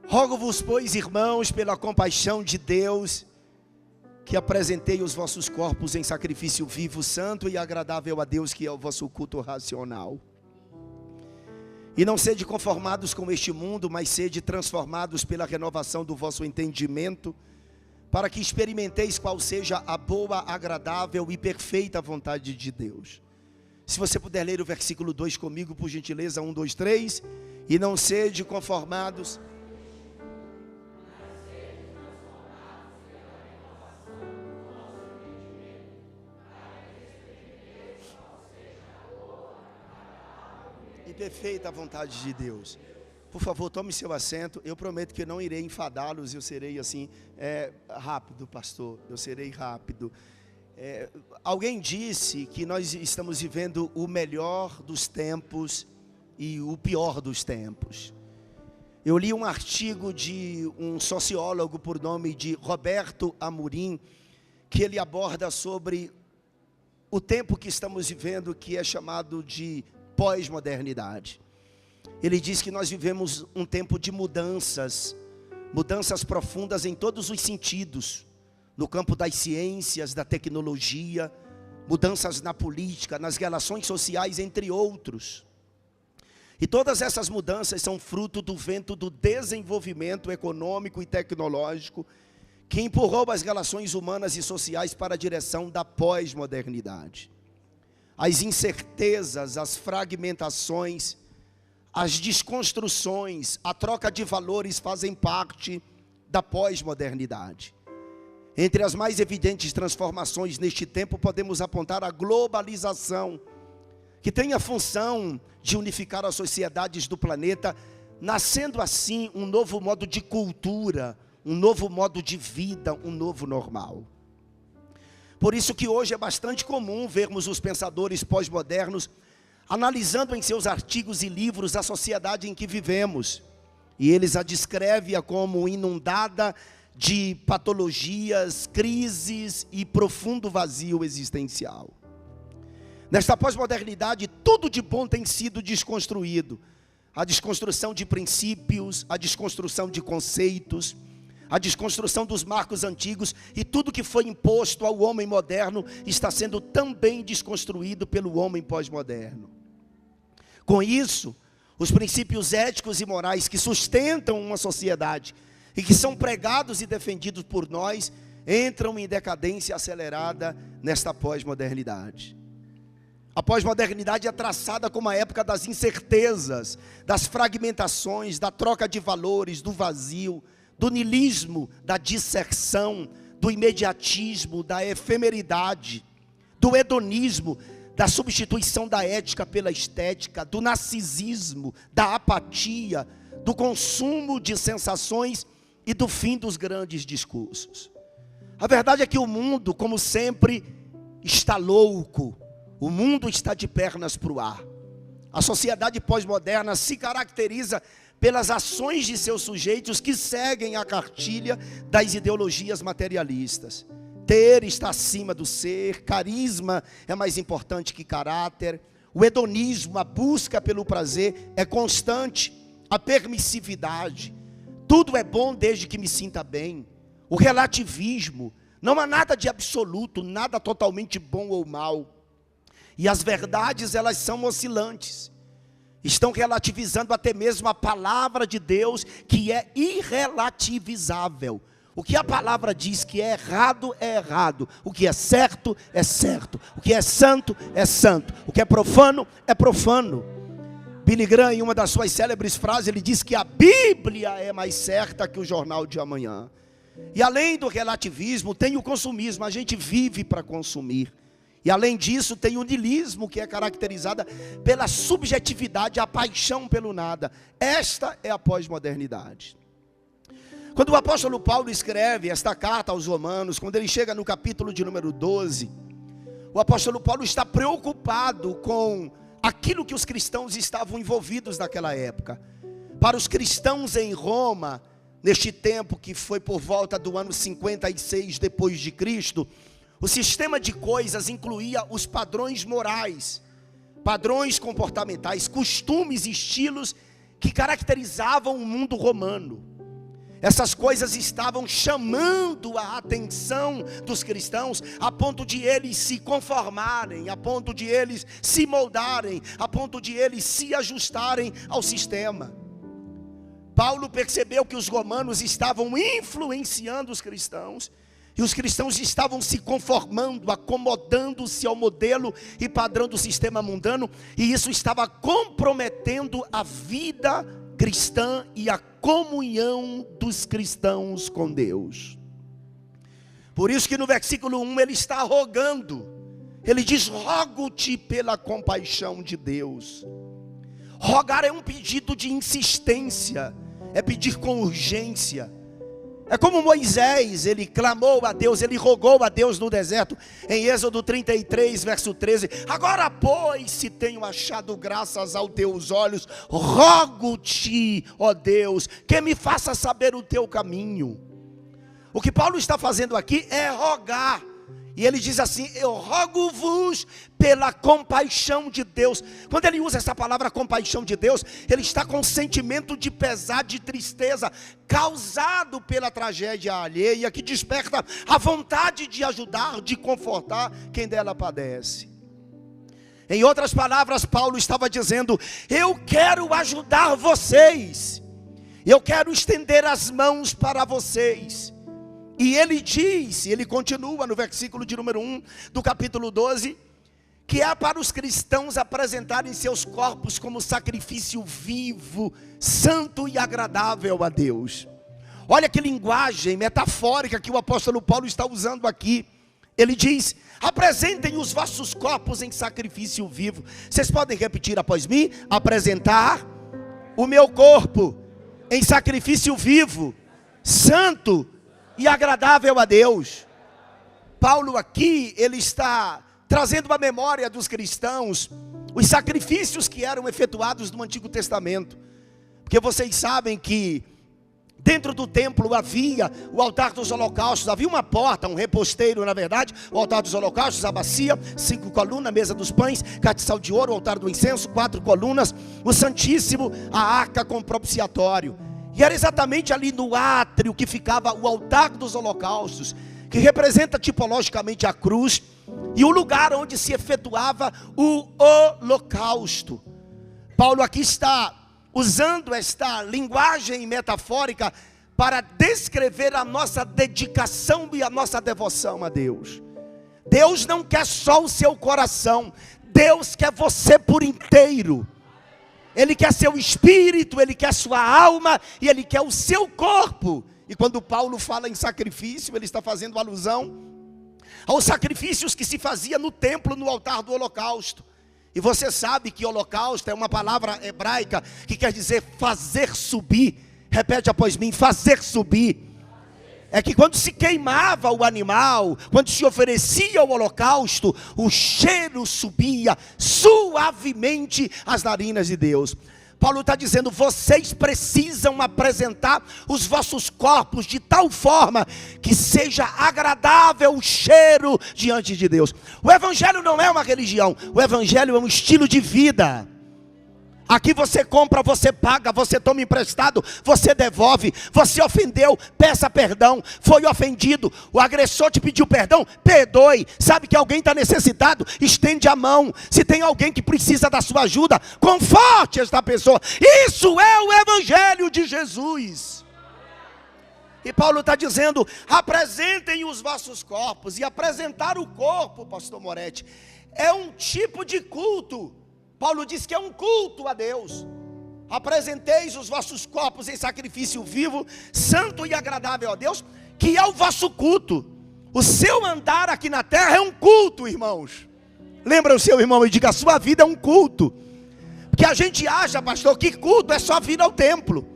Rogo-vos, pois, irmãos, pela compaixão de Deus, que apresentei os vossos corpos em sacrifício vivo, santo e agradável a Deus, que é o vosso culto racional. E não sede conformados com este mundo, mas sede transformados pela renovação do vosso entendimento, para que experimenteis qual seja a boa, agradável e perfeita vontade de Deus. Se você puder ler o versículo 2 comigo, por gentileza, 1, 2, 3. E não sede conformados... e perfeita vontade de Deus. Por favor, tome seu assento. Eu prometo que eu não irei enfadá-los. Eu serei assim, rápido, pastor. Eu serei rápido. Alguém disse que nós estamos vivendo o melhor dos tempos e o pior dos tempos. Eu li um artigo de um sociólogo por nome de Roberto Amorim, que ele aborda sobre o tempo que estamos vivendo, que é chamado de pós-modernidade. Ele diz que nós vivemos um tempo de mudanças profundas em todos os sentidos, no campo das ciências, da tecnologia, mudanças na política, nas relações sociais, entre outros. E todas essas mudanças são fruto do vento do desenvolvimento econômico e tecnológico, que empurrou as relações humanas e sociais para a direção da pós-modernidade. As incertezas, as fragmentações, as desconstruções, a troca de valores fazem parte da pós-modernidade. Entre as mais evidentes transformações neste tempo, podemos apontar a globalização, que tem a função de unificar as sociedades do planeta, nascendo assim um novo modo de cultura, um novo modo de vida, um novo normal. Por isso que hoje é bastante comum vermos os pensadores pós-modernos analisando em seus artigos e livros a sociedade em que vivemos. E eles a descrevem como inundada de patologias, crises e profundo vazio existencial. Nesta pós-modernidade, tudo de bom tem sido desconstruído. A desconstrução de princípios, a desconstrução de conceitos, a desconstrução dos marcos antigos, e tudo que foi imposto ao homem moderno está sendo também desconstruído pelo homem pós-moderno. Com isso, os princípios éticos e morais que sustentam uma sociedade e que são pregados e defendidos por nós, entram em decadência acelerada nesta pós-modernidade. A pós-modernidade é traçada como a época das incertezas, das fragmentações, da troca de valores, do vazio, do niilismo, da disserção, do imediatismo, da efemeridade, do hedonismo, da substituição da ética pela estética, do narcisismo, da apatia, do consumo de sensações e do fim dos grandes discursos. A verdade é que o mundo, como sempre, está louco. O mundo está de pernas para o ar. A sociedade pós-moderna se caracteriza pelas ações de seus sujeitos que seguem a cartilha das ideologias materialistas. Ter está acima do ser, carisma é mais importante que caráter, o hedonismo, a busca pelo prazer é constante, a permissividade, tudo é bom desde que me sinta bem, o relativismo, não há nada de absoluto, nada totalmente bom ou mal, e as verdades elas são oscilantes. Estão relativizando até mesmo a palavra de Deus, que é irrelativizável. O que a palavra diz que é errado, o que é certo, o que é santo, o que é profano. Billy Graham, em uma das suas célebres frases, ele diz que a Bíblia é mais certa que o jornal de amanhã. E além do relativismo, tem o consumismo, a gente vive para consumir. E além disso, tem o niilismo, que é caracterizada pela subjetividade, a paixão pelo nada. Esta é a pós-modernidade. Quando o apóstolo Paulo escreve esta carta aos Romanos, quando ele chega no capítulo de número 12, o apóstolo Paulo está preocupado com aquilo que os cristãos estavam envolvidos naquela época. Para os cristãos em Roma, neste tempo que foi por volta do ano 56 depois de Cristo, o sistema de coisas incluía os padrões morais, padrões comportamentais, costumes e estilos que caracterizavam o mundo romano. Essas coisas estavam chamando a atenção dos cristãos, a ponto de eles se conformarem, a ponto de eles se moldarem, a ponto de eles se ajustarem ao sistema. Paulo percebeu que os romanos estavam influenciando os cristãos, e os cristãos estavam se conformando, acomodando-se ao modelo e padrão do sistema mundano, e isso estava comprometendo a vida cristã e a comunhão dos cristãos com Deus. Por isso que no versículo 1 ele está rogando. Ele diz: rogo-te pela compaixão de Deus. Rogar é um pedido de insistência, é pedir com urgência. É como Moisés, ele clamou a Deus, ele rogou a Deus no deserto, em Êxodo 33, verso 13: agora pois, se tenho achado graças aos teus olhos, rogo-te, ó Deus, que me faça saber o teu caminho. O que Paulo está fazendo aqui é rogar. E ele diz assim: eu rogo-vos pela compaixão de Deus. Quando ele usa essa palavra compaixão de Deus, ele está com um sentimento de pesar, de tristeza, causado pela tragédia alheia, que desperta a vontade de ajudar, de confortar quem dela padece. Em outras palavras, Paulo estava dizendo: eu quero ajudar vocês, eu quero estender as mãos para vocês. E ele diz, ele continua no versículo de número 1 do capítulo 12, que é para os cristãos apresentarem seus corpos como sacrifício vivo, santo e agradável a Deus. Olha que linguagem metafórica que o apóstolo Paulo está usando aqui. Ele diz: apresentem os vossos corpos em sacrifício vivo. Vocês podem repetir após mim? Apresentar o meu corpo em sacrifício vivo, santo e agradável a Deus. Paulo aqui, ele está trazendo uma memória dos cristãos, os sacrifícios que eram efetuados no Antigo Testamento. Porque vocês sabem que dentro do templo havia o altar dos holocaustos, havia uma porta, um reposteiro na verdade, o altar dos holocaustos, a bacia, 5 colunas, mesa dos pães, castiçal de ouro, o altar do incenso, 4 colunas, o Santíssimo, a arca com propiciatório. E era exatamente ali no átrio que ficava o altar dos holocaustos, que representa tipologicamente a cruz, e o lugar onde se efetuava o holocausto. Paulo aqui está usando esta linguagem metafórica para descrever a nossa dedicação e a nossa devoção a Deus. Deus não quer só o seu coração, Deus quer você por inteiro. Ele quer seu espírito, ele quer sua alma e ele quer o seu corpo. E quando Paulo fala em sacrifício, ele está fazendo alusão aos sacrifícios que se fazia no templo, no altar do holocausto. E você sabe que holocausto é uma palavra hebraica que quer dizer fazer subir. Repete após mim: fazer subir. É que quando se queimava o animal, quando se oferecia o holocausto, o cheiro subia suavemente às narinas de Deus. Paulo está dizendo: vocês precisam apresentar os vossos corpos de tal forma que seja agradável o cheiro diante de Deus. O evangelho não é uma religião, o evangelho é um estilo de vida. Aqui você compra, você paga, você toma emprestado, você devolve. Você ofendeu, peça perdão. Foi ofendido, o agressor te pediu perdão, perdoe. Sabe que alguém está necessitado, estende a mão. Se tem alguém que precisa da sua ajuda, conforte esta pessoa. Isso é o evangelho de Jesus. E Paulo está dizendo: apresentem os vossos corpos. E apresentar o corpo, pastor Moretti, é um tipo de culto. Paulo diz que é um culto a Deus. Apresenteis os vossos corpos em sacrifício vivo, santo e agradável a Deus, que é o vosso culto. O seu andar aqui na terra é um culto, irmãos. Lembra o seu irmão e diga: a sua vida é um culto. Porque a gente acha, pastor, que culto é só vir ao templo.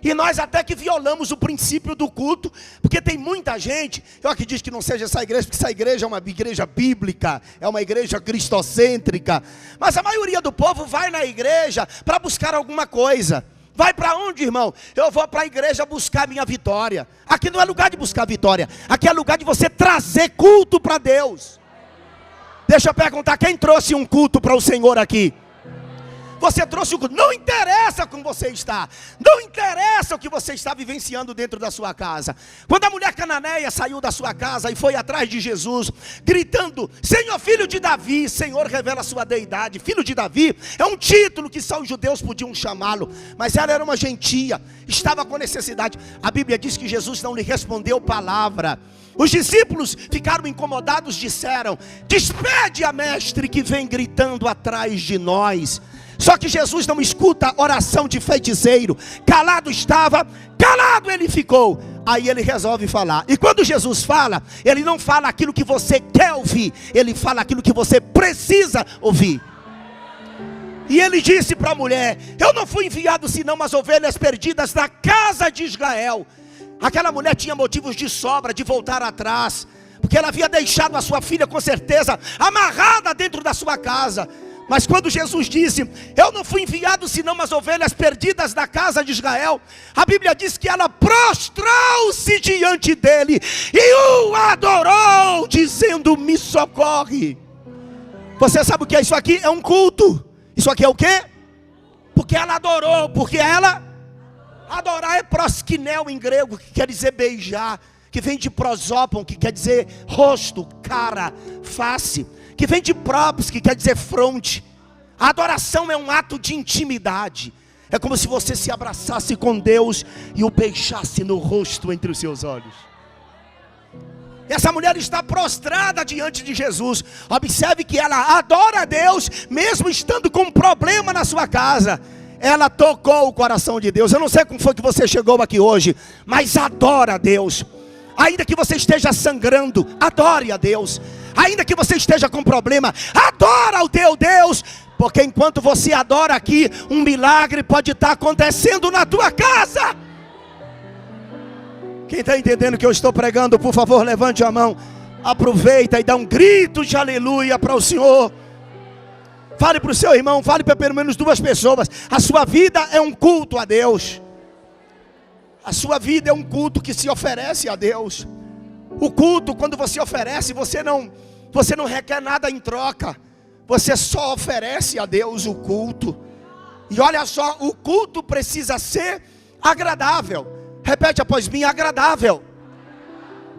E nós até que violamos o princípio do culto, porque tem muita gente, eu acredito que não seja essa igreja, porque essa igreja é uma igreja bíblica, é uma igreja cristocêntrica, mas a maioria do povo vai na igreja para buscar alguma coisa. Vai para onde, irmão? Eu vou para a igreja buscar minha vitória. Aqui não é lugar de buscar vitória, aqui é lugar de você trazer culto para Deus. Deixa eu perguntar, quem trouxe um culto para o Senhor aqui? Você trouxe o culto. Não interessa como você está. Não interessa o que você está vivenciando dentro da sua casa. Quando a mulher cananeia saiu da sua casa e foi atrás de Jesus, gritando: Senhor, filho de Davi. Senhor revela a sua deidade. Filho de Davi é um título que só os judeus podiam chamá-lo. Mas ela era uma gentia, estava com necessidade. A Bíblia diz que Jesus não lhe respondeu palavra. Os discípulos ficaram incomodados, disseram: despede a mestre que vem gritando atrás de nós. Só que Jesus não escuta oração de feiticeiro. Calado estava, calado ele ficou. Aí ele resolve falar. E quando Jesus fala, ele não fala aquilo que você quer ouvir, ele fala aquilo que você precisa ouvir. E ele disse para a mulher: eu não fui enviado senão as ovelhas perdidas da casa de Israel. Aquela mulher tinha motivos de sobra de voltar atrás, porque ela havia deixado a sua filha com certeza amarrada dentro da sua casa. Mas quando Jesus disse: eu não fui enviado senão as ovelhas perdidas da casa de Israel, a Bíblia diz que ela prostrou-se diante dele e o adorou, dizendo: me socorre. Você sabe o que é isso aqui? É um culto. Isso aqui é o quê? Porque ela adorou, porque ela... Adorar é proskinel em grego, que quer dizer beijar, que vem de prosópon, que quer dizer rosto, cara, face, que vem de própos, que quer dizer fronte. A adoração é um ato de intimidade. É como se você se abraçasse com Deus e o beijasse no rosto entre os seus olhos. Essa mulher está prostrada diante de Jesus. Observe que ela adora a Deus, mesmo estando com um problema na sua casa. Ela tocou o coração de Deus. Eu não sei como foi que você chegou aqui hoje, mas adora a Deus. Ainda que você esteja sangrando, adore a Deus. Ainda que você esteja com problema, adora o teu Deus. Porque enquanto você adora aqui, um milagre pode estar acontecendo na tua casa. Quem está entendendo o que eu estou pregando, por favor, levante a mão. Aproveita e dá um grito de aleluia para o Senhor. Fale para o seu irmão, fale para pelo menos 2 pessoas. A sua vida é um culto a Deus. A sua vida é um culto que se oferece a Deus. O culto, quando você oferece, você não requer nada em troca. Você só oferece a Deus o culto. E olha só, o culto precisa ser agradável. Repete após mim: agradável.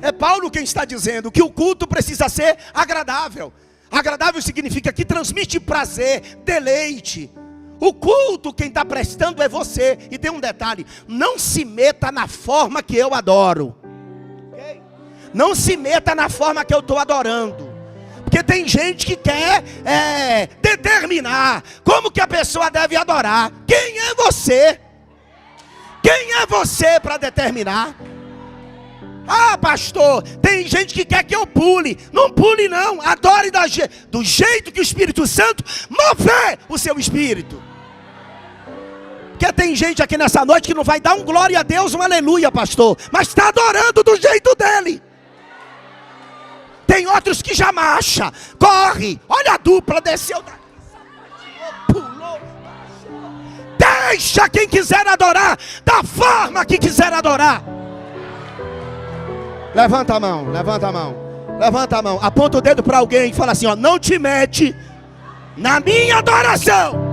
É Paulo quem está dizendo que o culto precisa ser agradável. Agradável significa que transmite prazer, deleite. O culto quem está prestando é você. E tem um detalhe: não se meta na forma que eu adoro. Okay? Não se meta na forma que eu estou adorando. Porque tem gente que quer determinar como que a pessoa deve adorar. Quem é você? Quem é você para determinar? Ah, pastor, tem gente que quer que eu pule. Não pule não, adore do jeito que o Espírito Santo mover o seu espírito. Porque tem gente aqui nessa noite que não vai dar um glória a Deus, um aleluia, pastor, mas está adorando do jeito dele. Tem outros que já marcha, corre, olha a dupla, desceu daqui, pulou. Deixa quem quiser adorar da forma que quiser adorar. Levanta a mão, levanta a mão, levanta a mão, aponta o dedo para alguém e fala assim: ó, não te mete na minha adoração.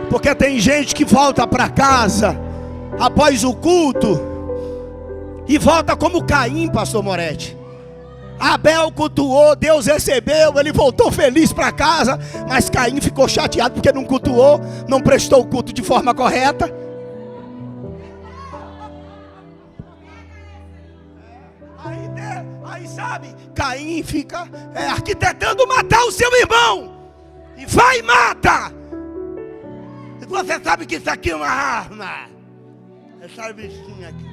Porque tem gente que volta para casa após o culto e volta como Caim, pastor Moretti. Abel cultuou, Deus recebeu, ele voltou feliz para casa, mas Caim ficou chateado porque não cultuou, não prestou o culto de forma correta. Aí sabe, Caim fica arquitetando matar o seu irmão. E vai e mata. E você sabe que isso aqui é uma arma. Essa bichinha aqui.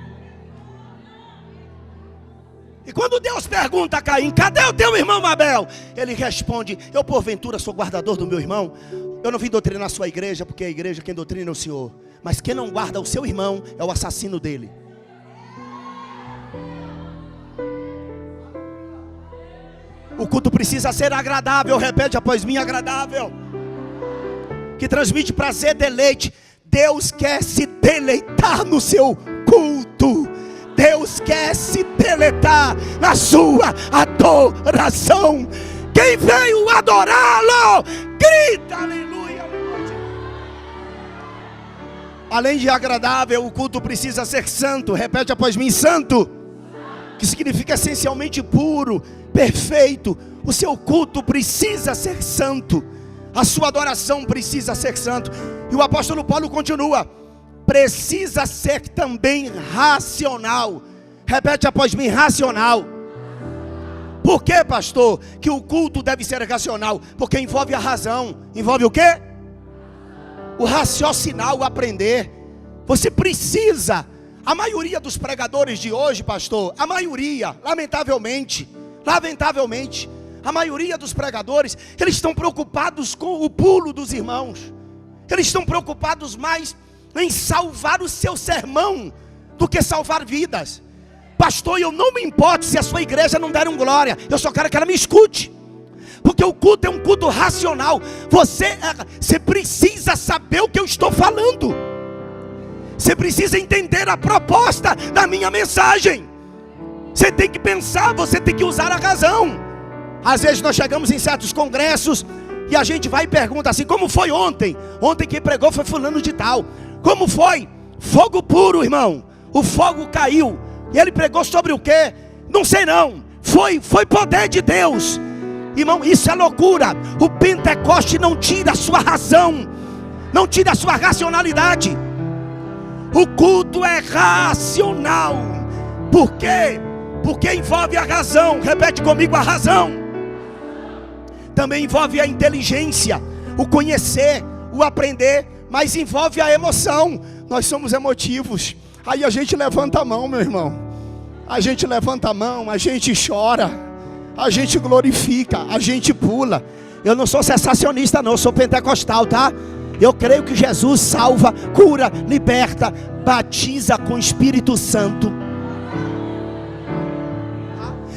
E quando Deus pergunta a Caim: cadê o teu irmão Abel? Ele responde: eu porventura sou guardador do meu irmão? Eu não vim doutrinar a sua igreja, porque a igreja quem doutrina é o Senhor. Mas quem não guarda o seu irmão é o assassino dele. O culto precisa ser agradável, repete após mim: agradável. Que transmite prazer, deleite. Deus quer se deleitar no seu culto. Deus quer se deleitar na sua adoração. Quem veio adorá-lo, grita aleluia. Além de agradável, o culto precisa ser santo. Repete após mim: santo, que significa essencialmente puro, perfeito. O seu culto precisa ser santo. A sua adoração precisa ser santo. E o apóstolo Paulo continua: precisa ser também racional. Repete após mim: racional. Por que, pastor, que o culto deve ser racional? Porque envolve a razão. Envolve o quê? O raciocinar, o aprender. Você precisa. A maioria dos pregadores de hoje, pastor, a maioria, lamentavelmente, a maioria dos pregadores, eles estão preocupados com o pulo dos irmãos. Eles estão preocupados mais em salvar o seu sermão do que salvar vidas. Pastor, eu não me importo se a sua igreja não der um glória, eu só quero que ela me escute. Porque o culto é um culto racional. Você precisa saber o que eu estou falando. Você precisa entender a proposta da minha mensagem. Você tem que pensar, você tem que usar a razão. Às vezes nós chegamos em certos congressos e a gente vai e pergunta assim: como foi ontem? Ontem quem pregou foi fulano de tal. Como foi? Fogo puro, irmão. O fogo caiu. E ele pregou sobre o quê? Não sei não. Foi poder de Deus. Irmão, isso é loucura. O Pentecoste não tira a sua razão, não tira a sua racionalidade. O culto é racional. Por quê? Porque envolve a razão. Repete comigo: a razão. Também envolve a inteligência, o conhecer, o aprender, mas envolve a emoção. Nós somos emotivos. Aí a gente levanta a mão, meu irmão. A gente levanta a mão, a gente chora, a gente glorifica, a gente pula. Eu não sou sensacionista não, eu sou pentecostal, tá? Eu creio que Jesus salva, cura, liberta, batiza com o Espírito Santo.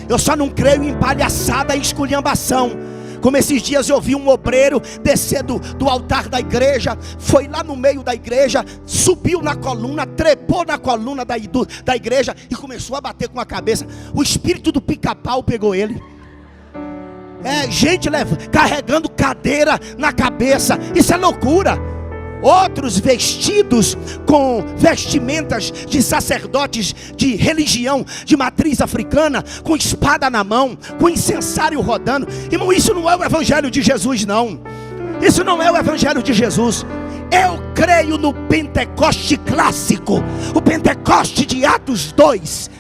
Eu só não creio em palhaçada e esculhambação. Como esses dias eu vi um obreiro descer do altar da igreja, foi lá no meio da igreja, subiu na coluna, trepou na coluna da igreja e começou a bater com a cabeça. O espírito do pica-pau pegou ele. Gente carregando cadeira na cabeça, isso é loucura. Outros vestidos com vestimentas de sacerdotes de religião de matriz africana, com espada na mão, com incensário rodando. Irmão, isso não é o evangelho de Jesus não. Isso não é o evangelho de Jesus. Eu creio no Pentecoste clássico, o Pentecoste de Atos 2.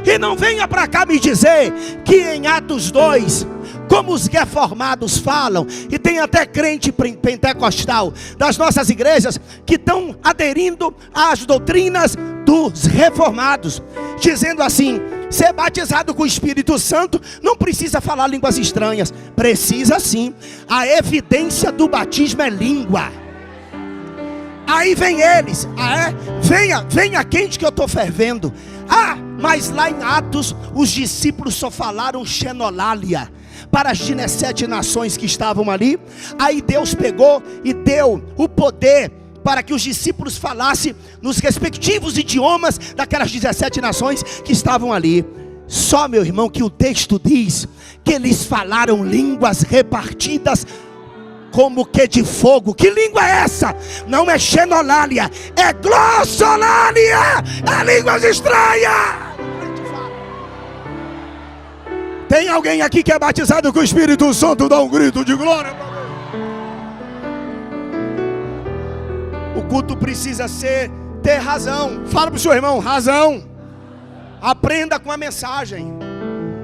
E não venha para cá me dizer que em Atos 2, como os reformados falam, e tem até crente pentecostal das nossas igrejas que estão aderindo às doutrinas dos reformados, dizendo assim: ser batizado com o Espírito Santo não precisa falar línguas estranhas. Precisa sim. A evidência do batismo é língua. Aí vem eles: venha quente que eu estou fervendo. Mas lá em Atos os discípulos só falaram xenolália para as 17 nações que estavam ali. Aí Deus pegou e deu o poder para que os discípulos falassem nos respectivos idiomas daquelas 17 nações que estavam ali. Só, meu irmão, que o texto diz que eles falaram línguas repartidas como que de fogo. Que língua é essa? Não é xenolália, é glossolalia, é línguas estranhas. Tem alguém aqui que é batizado com o Espírito Santo? Dá um grito de glória. O culto precisa ter razão. Fala para o seu irmão: razão. Aprenda com a mensagem.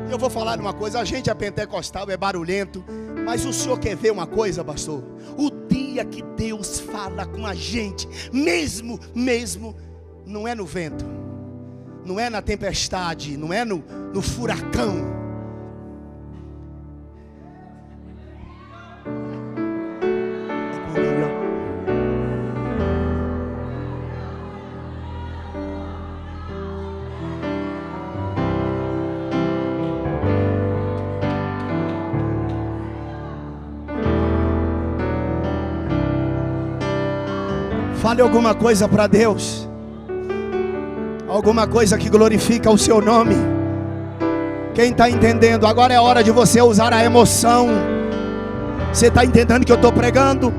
Eu vou falar uma coisa: a gente é pentecostal, é barulhento, mas o senhor quer ver uma coisa, pastor? O dia que Deus fala com a gente, mesmo, não é no vento, não é na tempestade, não é no furacão. Fale alguma coisa para Deus. Alguma coisa que glorifica o seu nome. Quem está entendendo? Agora é hora de você usar a emoção. Você está entendendo que eu estou pregando?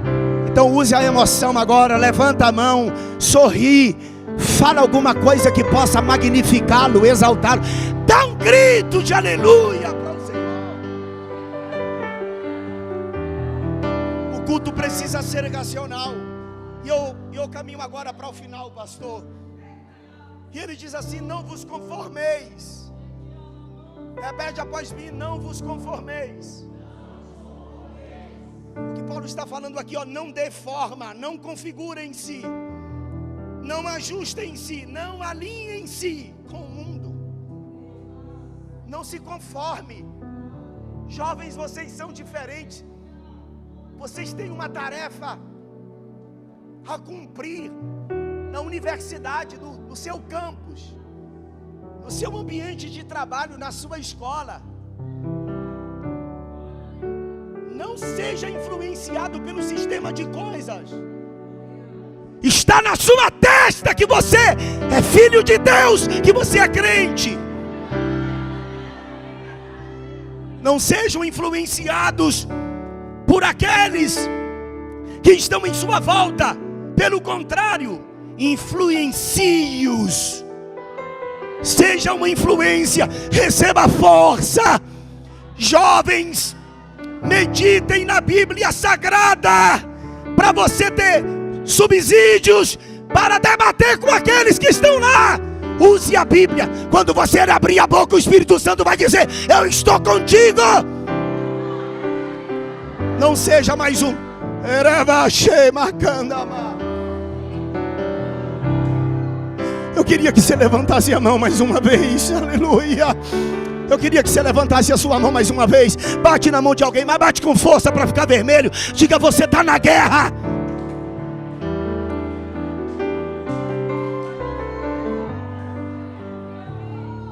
Então use a emoção agora. Levanta a mão, sorri, fala alguma coisa que possa magnificá-lo, exaltá-lo. Dá um grito de aleluia para o Senhor. O culto precisa ser racional. E eu caminho agora para o final, pastor. E ele diz assim: não vos conformeis. Repete após mim: não vos conformeis. O que Paulo está falando aqui, ó, não dê forma, não configure em si, não ajuste em si, não alinhe em si com o mundo. Não se conforme. Jovens, vocês são diferentes. Vocês têm uma tarefa a cumprir na universidade, no seu campus, no seu ambiente de trabalho, na sua escola. Não seja influenciado pelo sistema de coisas. Está na sua testa que você é filho de Deus, que você é crente. Não sejam influenciados por aqueles que estão em sua volta. Pelo contrário, influencie-os. Seja uma influência, receba força. Jovens, meditem na Bíblia Sagrada, para você ter subsídios para debater com aqueles que estão lá. Use a Bíblia. Quando você abrir a boca, o Espírito Santo vai dizer: eu estou contigo. Não seja mais um Eu queria que você levantasse a mão mais uma vez. Aleluia. Eu queria que você levantasse a sua mão mais uma vez. Bate na mão de alguém, mas bate com força para ficar vermelho. Diga: você está na guerra.